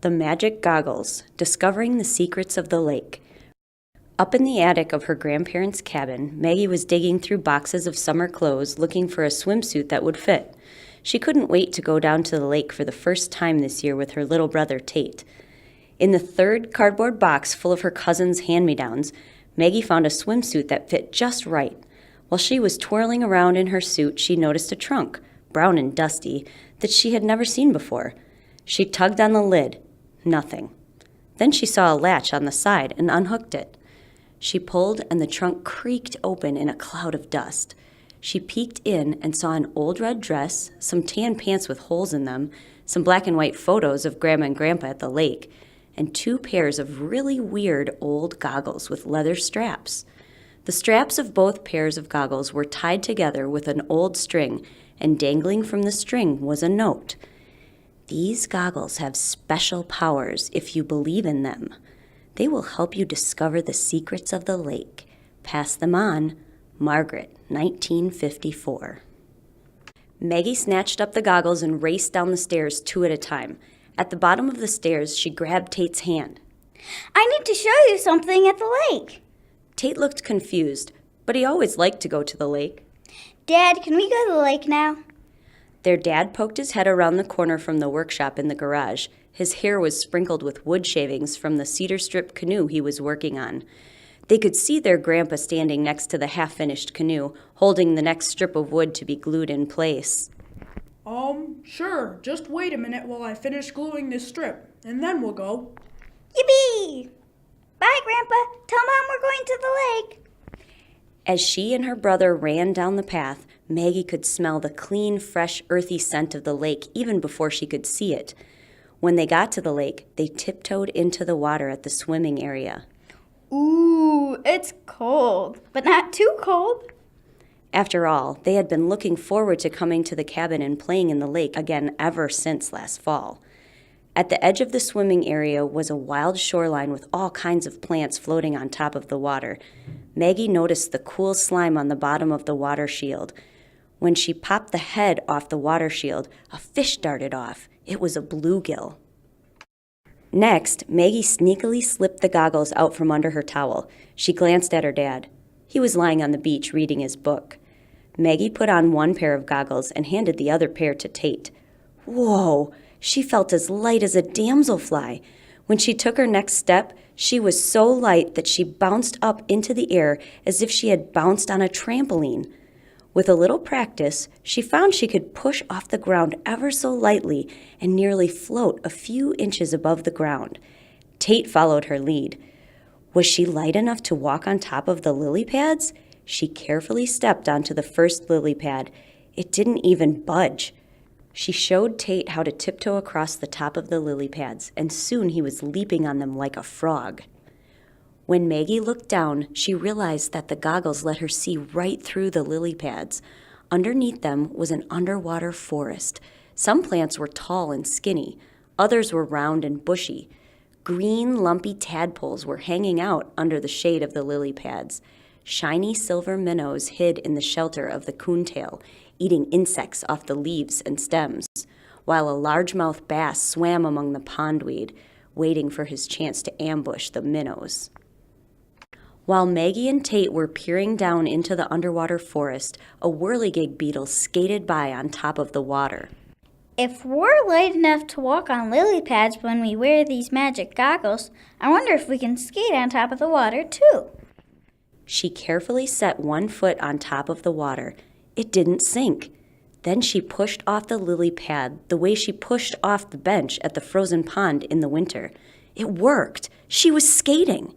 The Magic Goggles, Discovering the Secrets of the Lake. Up in the attic of her grandparents' cabin, Maggie was digging through boxes of summer clothes looking for a swimsuit that would fit. She couldn't wait to go down to the lake for the first time this year with her little brother Tate. In the third cardboard box full of her cousin's hand-me-downs, Maggie found a swimsuit that fit just right. While she was twirling around in her suit, she noticed a trunk, brown and dusty, that she had never seen before. She tugged on the lid. Nothing. Then she saw a latch on the side and unhooked it. She pulled and the trunk creaked open in a cloud of dust. She peeked in and saw an old red dress, some tan pants with holes in them, some black and white photos of Grandma and Grandpa at the lake, and 2 pairs of really weird old goggles with leather straps. The straps of both pairs of goggles were tied together with an old string, and dangling from the string was a note. These goggles have special powers if you believe in them. They will help you discover the secrets of the lake. Pass them on. Margaret, 1954. Maggie snatched up the goggles and raced down the stairs 2 at a time. At the bottom of the stairs, she grabbed Tate's hand. I need to show you something at the lake. Tate looked confused, but he always liked to go to the lake. Dad, can we go to the lake now? Their dad poked his head around the corner from the workshop in the garage. His hair was sprinkled with wood shavings from the cedar strip canoe he was working on. They could see their grandpa standing next to the half-finished canoe, holding the next strip of wood to be glued in place. Sure. Just wait a minute while I finish gluing this strip, and then we'll go. Yippee! Bye, Grandpa. Tell Mom we're going to the lake. As she and her brother ran down the path, Maggie could smell the clean, fresh, earthy scent of the lake even before she could see it. When they got to the lake, they tiptoed into the water at the swimming area. Ooh, it's cold, but not too cold. After all, they had been looking forward to coming to the cabin and playing in the lake again ever since last fall. At the edge of the swimming area was a wild shoreline with all kinds of plants floating on top of the water. Maggie noticed the cool slime on the bottom of the water shield. When she popped the head off the water shield, a fish darted off. It was a bluegill. Next, Maggie sneakily slipped the goggles out from under her towel. She glanced at her dad. He was lying on the beach reading his book. Maggie put on 1 pair of goggles and handed the other pair to Tate. Whoa! She felt as light as a damselfly. When she took her next step, she was so light that she bounced up into the air as if she had bounced on a trampoline. With a little practice, she found she could push off the ground ever so lightly and nearly float a few inches above the ground. Tate followed her lead. Was she light enough to walk on top of the lily pads? She carefully stepped onto the first lily pad. It didn't even budge. She showed Tate how to tiptoe across the top of the lily pads, and soon he was leaping on them like a frog. When Maggie looked down, she realized that the goggles let her see right through the lily pads. Underneath them was an underwater forest. Some plants were tall and skinny. Others were round and bushy. Green, lumpy tadpoles were hanging out under the shade of the lily pads. Shiny silver minnows hid in the shelter of the coontail, eating insects off the leaves and stems, while a largemouth bass swam among the pondweed, waiting for his chance to ambush the minnows. While Maggie and Tate were peering down into the underwater forest, a whirligig beetle skated by on top of the water. If we're light enough to walk on lily pads when we wear these magic goggles, I wonder if we can skate on top of the water too. She carefully set 1 foot on top of the water. It didn't sink. Then she pushed off the lily pad the way she pushed off the bench at the frozen pond in the winter. It worked. She was skating.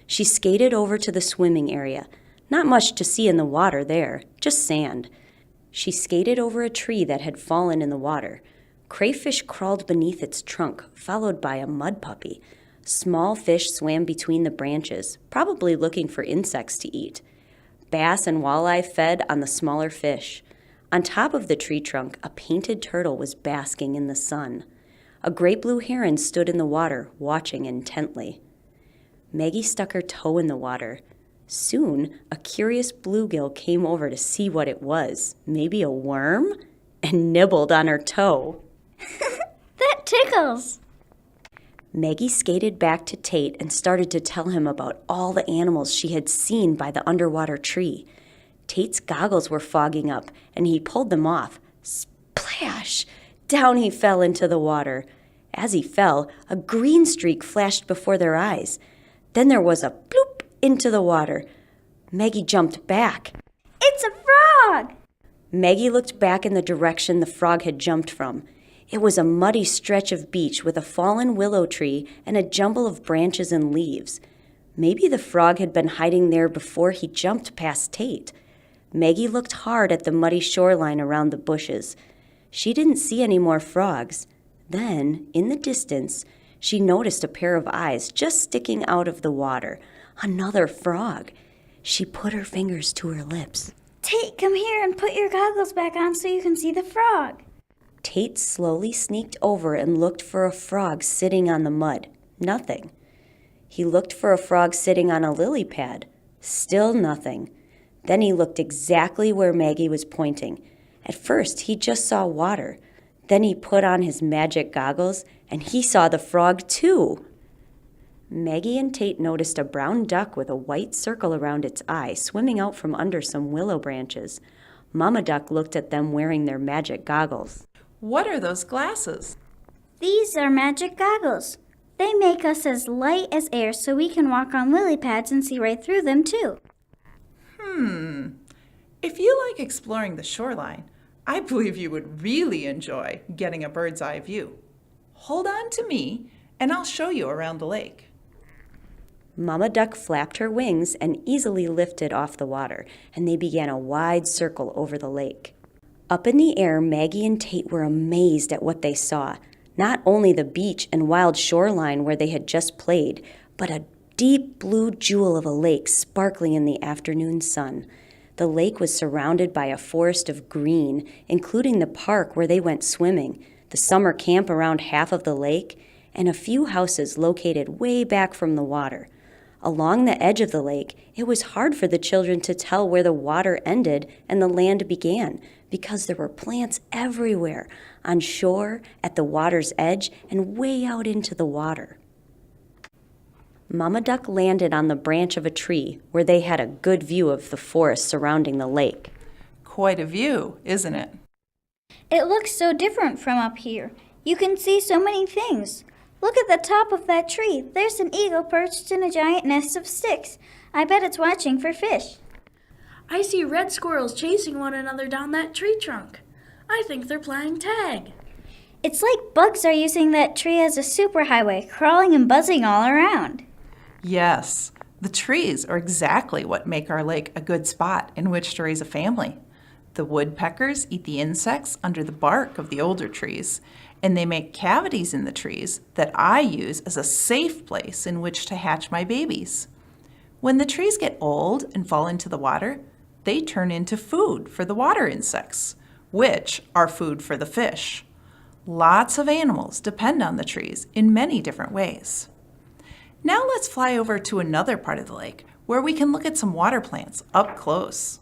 She skated over to the swimming area. Not much to see in the water there, just sand. She skated over a tree that had fallen in the water. Crayfish crawled beneath its trunk, followed by a mud puppy. Small fish swam between the branches, probably looking for insects to eat. Bass and walleye fed on the smaller fish. On top of the tree trunk, a painted turtle was basking in the sun. A great blue heron stood in the water, watching intently. Maggie stuck her toe in the water. Soon, a curious bluegill came over to see what it was, maybe a worm, and nibbled on her toe. That tickles. Maggie skated back to Tate and started to tell him about all the animals she had seen by the underwater tree. Tate's goggles were fogging up, and he pulled them off. Splash! Down he fell into the water. As he fell, a green streak flashed before their eyes. Then there was a bloop into the water. Maggie jumped back. It's a frog! Maggie looked back in the direction the frog had jumped from. It was a muddy stretch of beach with a fallen willow tree and a jumble of branches and leaves. Maybe the frog had been hiding there before he jumped past Tate. Maggie looked hard at the muddy shoreline around the bushes. She didn't see any more frogs. Then, in the distance, she noticed a pair of eyes just sticking out of the water. Another frog. She put her fingers to her lips. Tate, come here and put your goggles back on so you can see the frog. Tate slowly sneaked over and looked for a frog sitting on the mud. Nothing. He looked for a frog sitting on a lily pad. Still nothing. Then he looked exactly where Maggie was pointing. At first, he just saw water. Then he put on his magic goggles, and he saw the frog too. Maggie and Tate noticed a brown duck with a white circle around its eye swimming out from under some willow branches. Mama Duck looked at them wearing their magic goggles. What are those glasses? These are magic goggles. They make us as light as air so we can walk on lily pads and see right through them too. If you like exploring the shoreline, I believe you would really enjoy getting a bird's eye view. Hold on to me, and I'll show you around the lake. Mama Duck flapped her wings and easily lifted off the water, and they began a wide circle over the lake. Up in the air, Maggie and Tate were amazed at what they saw. Not only the beach and wild shoreline where they had just played, but a deep blue jewel of a lake sparkling in the afternoon sun. The lake was surrounded by a forest of green, including the park where they went swimming, the summer camp around half of the lake, and a few houses located way back from the water. Along the edge of the lake, it was hard for the children to tell where the water ended and the land began, because there were plants everywhere, on shore, at the water's edge, and way out into the water. Mama Duck landed on the branch of a tree where they had a good view of the forest surrounding the lake. Quite a view, isn't it? It looks so different from up here. You can see so many things. Look at the top of that tree. There's an eagle perched in a giant nest of sticks. I bet it's watching for fish. I see red squirrels chasing one another down that tree trunk. I think they're playing tag. It's like bugs are using that tree as a superhighway, crawling and buzzing all around. Yes, the trees are exactly what make our lake a good spot in which to raise a family. The woodpeckers eat the insects under the bark of the older trees, and they make cavities in the trees that I use as a safe place in which to hatch my babies. When the trees get old and fall into the water, they turn into food for the water insects, which are food for the fish. Lots of animals depend on the trees in many different ways. Now let's fly over to another part of the lake where we can look at some water plants up close.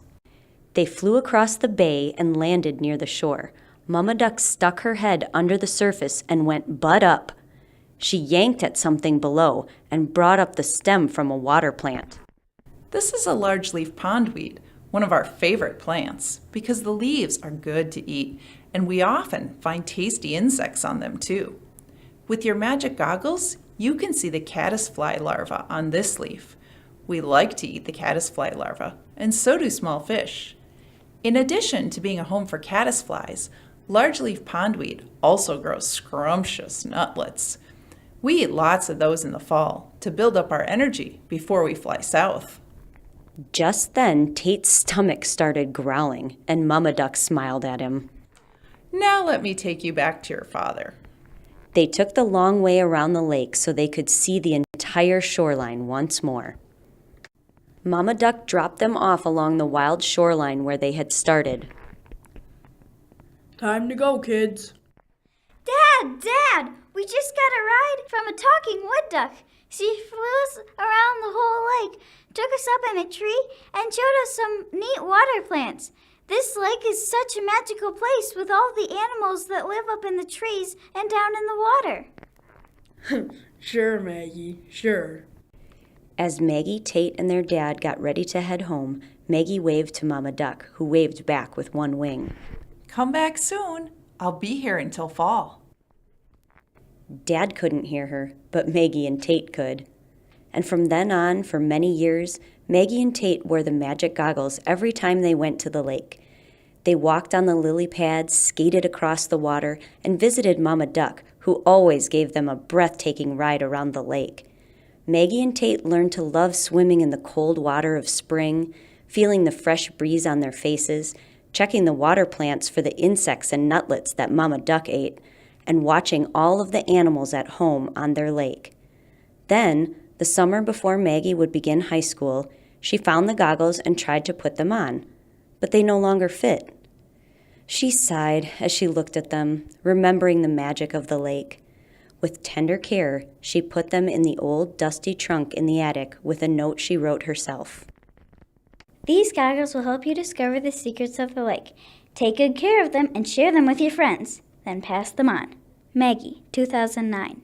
They flew across the bay and landed near the shore. Mama Duck stuck her head under the surface and went butt up. She yanked at something below and brought up the stem from a water plant. This is a large-leaf pondweed, one of our favorite plants, because the leaves are good to eat, and we often find tasty insects on them too. With your magic goggles, you can see the caddisfly larva on this leaf. We like to eat the caddisfly larva, and so do small fish. In addition to being a home for caddisflies, large-leaf pondweed also grows scrumptious nutlets. We eat lots of those in the fall to build up our energy before we fly south. Just then, Tate's stomach started growling, and Mama Duck smiled at him. Now let me take you back to your father. They took the long way around the lake so they could see the entire shoreline once more. Mama Duck dropped them off along the wild shoreline where they had started. Time to go, kids. Dad, we just got a ride from a talking wood duck. She flew us around the whole lake, took us up in a tree, and showed us some neat water plants. This lake is such a magical place with all the animals that live up in the trees and down in the water. Sure, Maggie, sure. As Maggie, Tate, and their dad got ready to head home, Maggie waved to Mama Duck, who waved back with one wing. Come back soon. I'll be here until fall. Dad couldn't hear her, but Maggie and Tate could. And from then on, for many years, Maggie and Tate wore the magic goggles every time they went to the lake. They walked on the lily pads, skated across the water, and visited Mama Duck, who always gave them a breathtaking ride around the lake. Maggie and Tate learned to love swimming in the cold water of spring, feeling the fresh breeze on their faces, checking the water plants for the insects and nutlets that Mama Duck ate, and watching all of the animals at home on their lake. Then, the summer before Maggie would begin high school, she found the goggles and tried to put them on, but they no longer fit. She sighed as she looked at them, remembering the magic of the lake. With tender care, she put them in the old dusty trunk in the attic with a note she wrote herself. These goggles will help you discover the secrets of the lake. Take good care of them and share them with your friends. Then pass them on. Maggie, 2009.